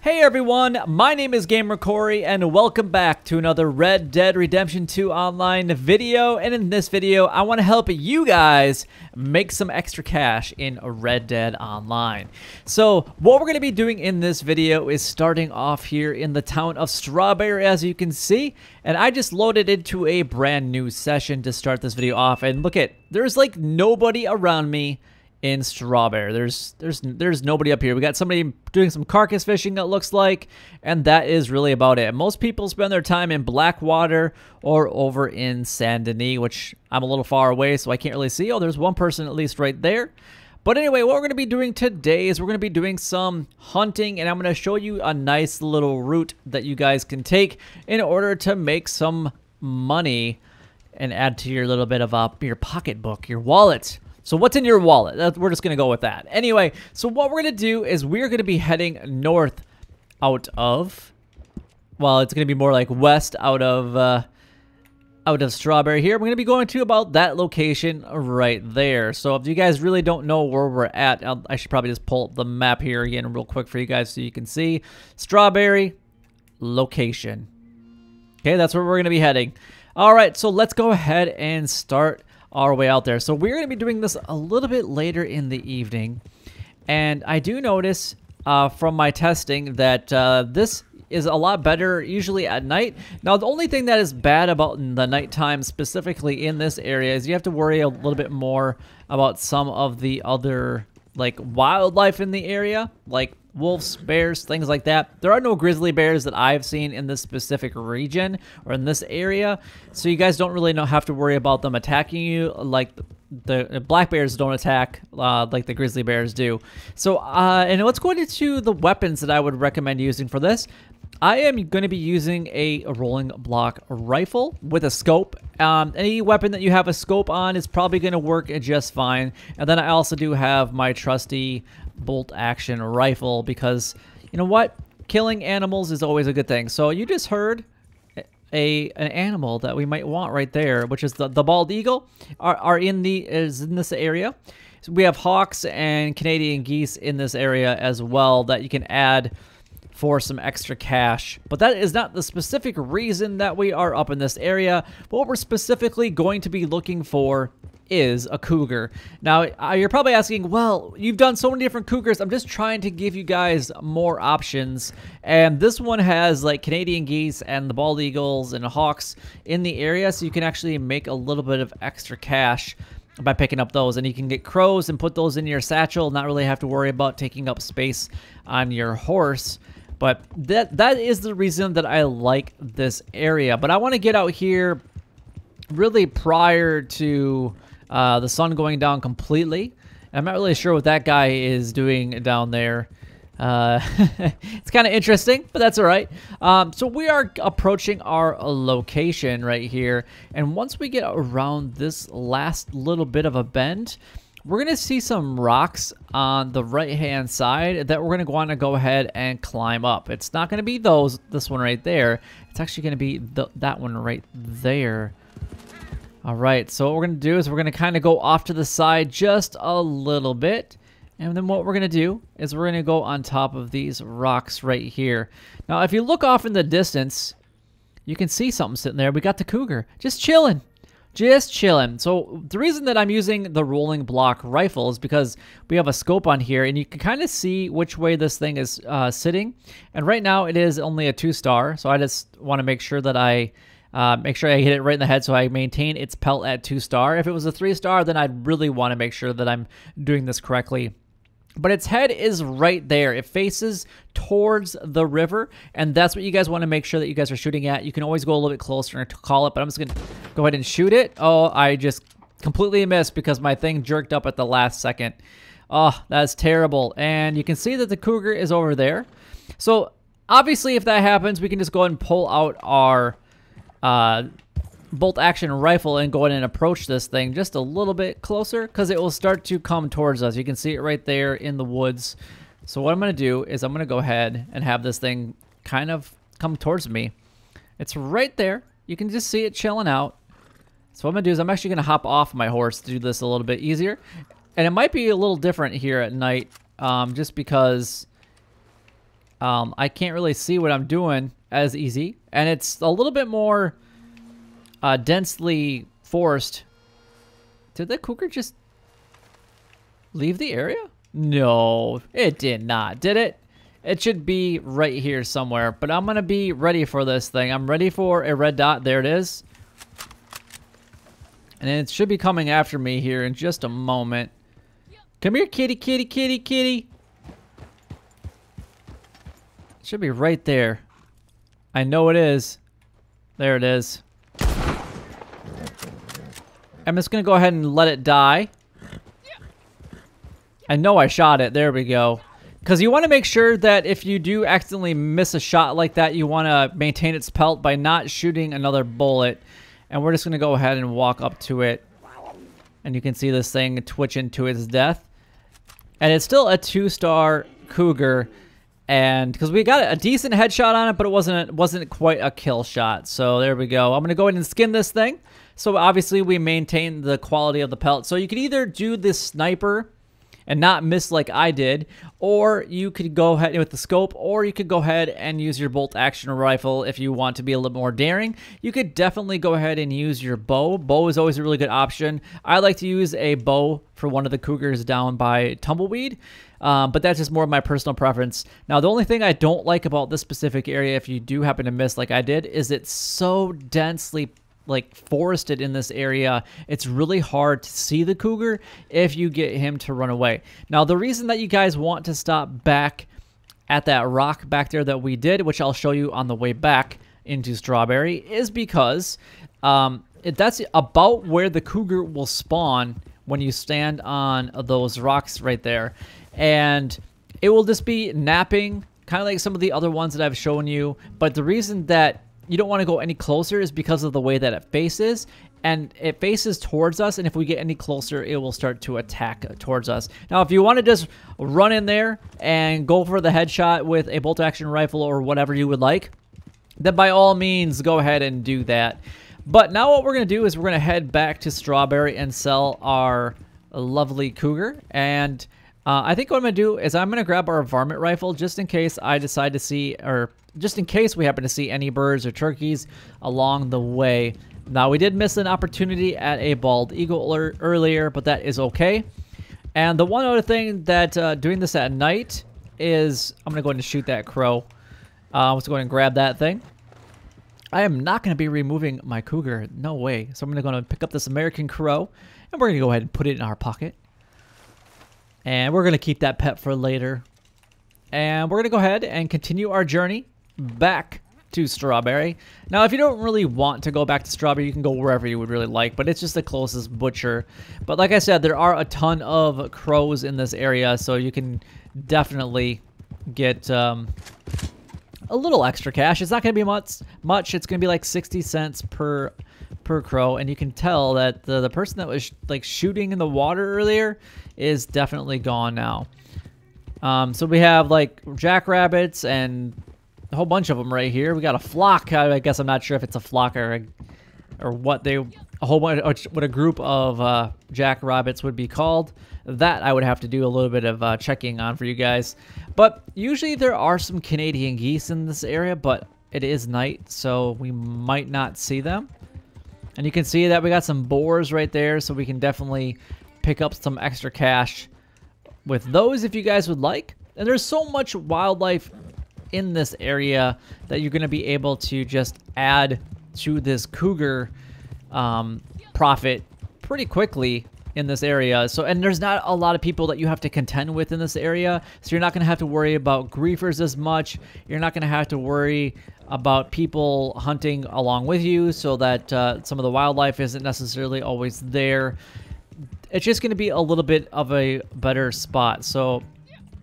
Hey everyone, my name is Gamer Corey and welcome back to another Red Dead Redemption 2 online video. And in this video, I want to help you guys make some extra cash in Red Dead Online. So what we're going to be doing in this video is starting off here in the town of Strawberry, as you can see. And I just loaded into a brand new session to start this video off. And look at, there's like nobody around me in Strawberry. There's nobody up here. We got somebody doing some carcass fishing, it looks like, and that is really about it. Most people spend their time in Blackwater or over in Saint Denis, which I'm a little far away, so I can't really see. Oh, there's one person at least right there. But anyway, what we're going to be doing today is we're going to be doing some hunting, and I'm going to show you a nice little route that you guys can take in order to make some money and add to your little bit of your pocketbook, your wallet. So what's in your wallet? We're just going to go with that. Anyway, so what we're going to do is we're going to be heading north out of, well, it's going to be more like west out of Strawberry here. We're going to be going to about that location right there. So if you guys really don't know where we're at, I should probably just pull up the map here again real quick for you guys so you can see. Strawberry location. Okay, that's where we're going to be heading. All right, so let's go ahead and start our way out there. So we're going to be doing this a little bit later in the evening, and I do notice from my testing that this is a lot better usually at night. Now the only thing that is bad about the nighttime specifically in this area is you have to worry a little bit more about some of the other like wildlife in the area, like wolves, bears, things like that. There are no grizzly bears that I've seen in this specific region or in this area, so you guys don't really have to worry about them attacking you like the black bears don't attack like the grizzly bears do. So and let's go into the weapons that I would recommend using for this. I am going to be using a rolling block rifle with a scope. Any weapon that you have a scope on is probably going to work just fine. And then I also do have my trusty bolt action rifle because, you know what? Killing animals is always a good thing. So you just heard an animal that we might want right there, which is the bald eagle, is in this area. So we have hawks and Canadian geese in this area as well that you can add for some extra cash. But that is not the specific reason that we are up in this area. What we're specifically going to be looking for is a cougar. Now, you're probably asking, well, you've done so many different cougars. I'm just trying to give you guys more options. And this one has like Canadian geese and the bald eagles and hawks in the area, so you can actually make a little bit of extra cash by picking up those. And you can get crows and put those in your satchel, not really have to worry about taking up space on your horse. But that is the reason that I like this area. But I want to get out here really prior to the sun going down completely. I'm not really sure what that guy is doing down there. It's kind of interesting, but that's all right. So we are approaching our location right here. And once we get around this last little bit of a bend, we're going to see some rocks on the right-hand side that we're going to want to go ahead and climb up. It's not going to be this one right there. It's actually going to be that one right there. All right, so what we're going to do is we're going to kind of go off to the side just a little bit. And then what we're going to do is we're going to go on top of these rocks right here. Now, if you look off in the distance, you can see something sitting there. We got the cougar just chilling. Just chilling. So the reason that I'm using the rolling block rifle is because we have a scope on here and you can kind of see which way this thing is sitting. And right now it is only a 2-star. So I just want to make sure that I hit it right in the head so I maintain its pelt at 2-star. If it was a 3-star, then I'd really want to make sure that I'm doing this correctly. But its head is right there. It faces towards the river, and that's what you guys want to make sure that you guys are shooting at. You can always go a little bit closer to call it, but I'm just going to go ahead and shoot it. Oh, I just completely missed because my thing jerked up at the last second. Oh, that's terrible. And you can see that the cougar is over there. So obviously if that happens, we can just go ahead and pull out our bolt action rifle and go ahead and approach this thing just a little bit closer because it will start to come towards us. You can see it right there in the woods. So what I'm going to do is I'm going to go ahead and have this thing kind of come towards me. It's right there. You can just see it chilling out. So what I'm going to do is I'm actually going to hop off my horse to do this a little bit easier. And it might be a little different here at night just because I can't really see what I'm doing as easy. And it's a little bit more densely forest. Did the cougar just leave the area? No, it did not, did it? It should be right here somewhere, but I'm going to be ready for this thing. I'm ready for a red dot. There it is. And it should be coming after me here in just a moment. Come here, kitty, kitty, kitty, kitty. It should be right there. I know it is. There it is. I'm just going to go ahead and let it die. I know I shot it. There we go. Because you want to make sure that if you do accidentally miss a shot like that, you want to maintain its pelt by not shooting another bullet. And we're just going to go ahead and walk up to it. And you can see this thing twitching to its death. And it's still a 2-star cougar. And because we got a decent headshot on it, but it wasn't quite a kill shot. So there we go. I'm going to go ahead and skin this thing. So obviously we maintain the quality of the pelt. So you can either do this sniper and not miss like I did, or you could go ahead with the scope, or you could go ahead and use your bolt action rifle if you want to be a little more daring. You could definitely go ahead and use your bow. Bow is always a really good option. I like to use a bow for one of the cougars down by Tumbleweed, but that's just more of my personal preference. Now, the only thing I don't like about this specific area, if you do happen to miss like I did, is it's so densely forested in this area. It's really hard to see the cougar if you get him to run away. Now, the reason that you guys want to stop back at that rock back there that we did, which I'll show you on the way back into Strawberry, is because that's about where the cougar will spawn when you stand on those rocks right there. And it will just be napping, kind of like some of the other ones that I've shown you. But the reason that you don't want to go any closer is because of the way that it faces, and it faces towards us, and if we get any closer, it will start to attack towards us. Now, if you want to just run in there and go for the headshot with a bolt action rifle or whatever you would like, then by all means, go ahead and do that. But now what we're going to do is we're going to head back to Strawberry and sell our lovely cougar. And I think what I'm going to do is I'm going to grab our varmint rifle just in case I decide to see, or just in case we happen to see any birds or turkeys along the way. Now, we did miss an opportunity at a bald eagle earlier, but that is okay. And the one other thing that doing this at night is I'm going to go ahead and shoot that crow. Let's go ahead and grab that thing. I am not going to be removing my cougar. No way. So I'm going to pick up this American crow, and we're going to go ahead and put it in our pocket. And we're going to keep that pet for later. And we're going to go ahead and continue our journey back to Strawberry. Now, if you don't really want to go back to Strawberry, you can go wherever you would really like, but it's just the closest butcher. But like I said, there are a ton of crows in this area, so you can definitely get a little extra cash. It's not going to be much. It's going to be like 60 cents per crow, and you can tell that the person that was like shooting in the water earlier is definitely gone now. So we have like jackrabbits and a whole bunch of them right here. We got a flock. I guess I'm not sure if it's a flock or what a whole bunch, what a group of jackrabbits would be called. That I would have to do a little bit of checking on for you guys. But usually there are some Canadian geese in this area, but it is night, so we might not see them. And you can see that we got some boars right there, so we can definitely pick up some extra cash with those if you guys would like. And there's so much wildlife in this area that you're going to be able to just add to this cougar profit pretty quickly in this area. So, and there's not a lot of people that you have to contend with in this area, so you're not going to have to worry about griefers as much. You're not going to have to worry about people hunting along with you, so that some of the wildlife isn't necessarily always there. It's just going to be a little bit of a better spot. So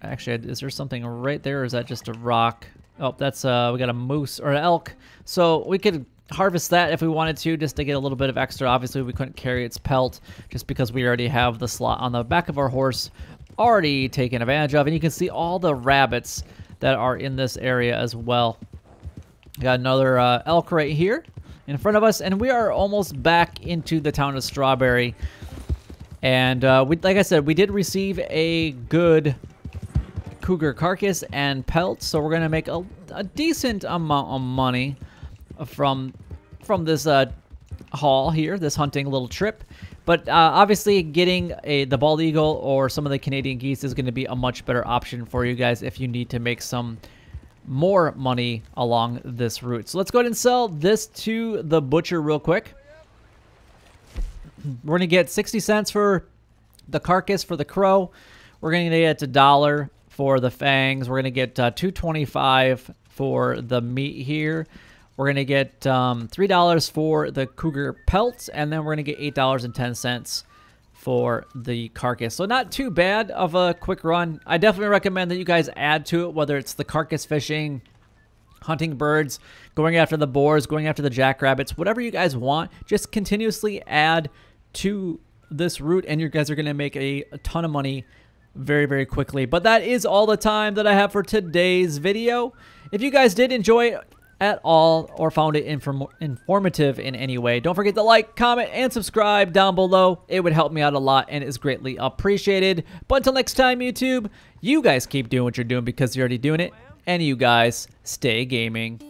actually, is there something right there, or is that just a rock? Oh, that's we got a moose or an elk. So we could harvest that if we wanted to, just to get a little bit of extra. Obviously, we couldn't carry its pelt just because we already have the slot on the back of our horse already taken advantage of. And you can see all the rabbits that are in this area as well. Got another elk right here in front of us, and we are almost back into the town of Strawberry. And like I said, we did receive a good cougar carcass and pelts, so we're gonna make a decent amount of money from this haul here, this hunting little trip. But obviously getting the bald eagle or some of the Canadian geese is going to be a much better option for you guys if you need to make some more money along this route. So let's go ahead and sell this to the butcher real quick. We're going to get 60 cents for the carcass for the crow. We're going to get $1 for the fangs. We're going to get $2.25 for the meat here. We're going to get $3 for the cougar pelts, and then we're going to get $8.10 for the carcass. So not too bad of a quick run. I definitely recommend that you guys add to it, whether it's the carcass fishing, hunting birds, going after the boars, going after the jackrabbits, whatever you guys want. Just continuously add to this route, and you guys are going to make a ton of money very, very quickly. But that is all the time that I have for today's video. If you guys did enjoy it at all or found it informative in any way, don't forget to like, comment, and subscribe down below. It would help me out a lot and is greatly appreciated. But until next time, YouTube, you guys keep doing what you're doing because you're already doing it, and you guys stay gaming.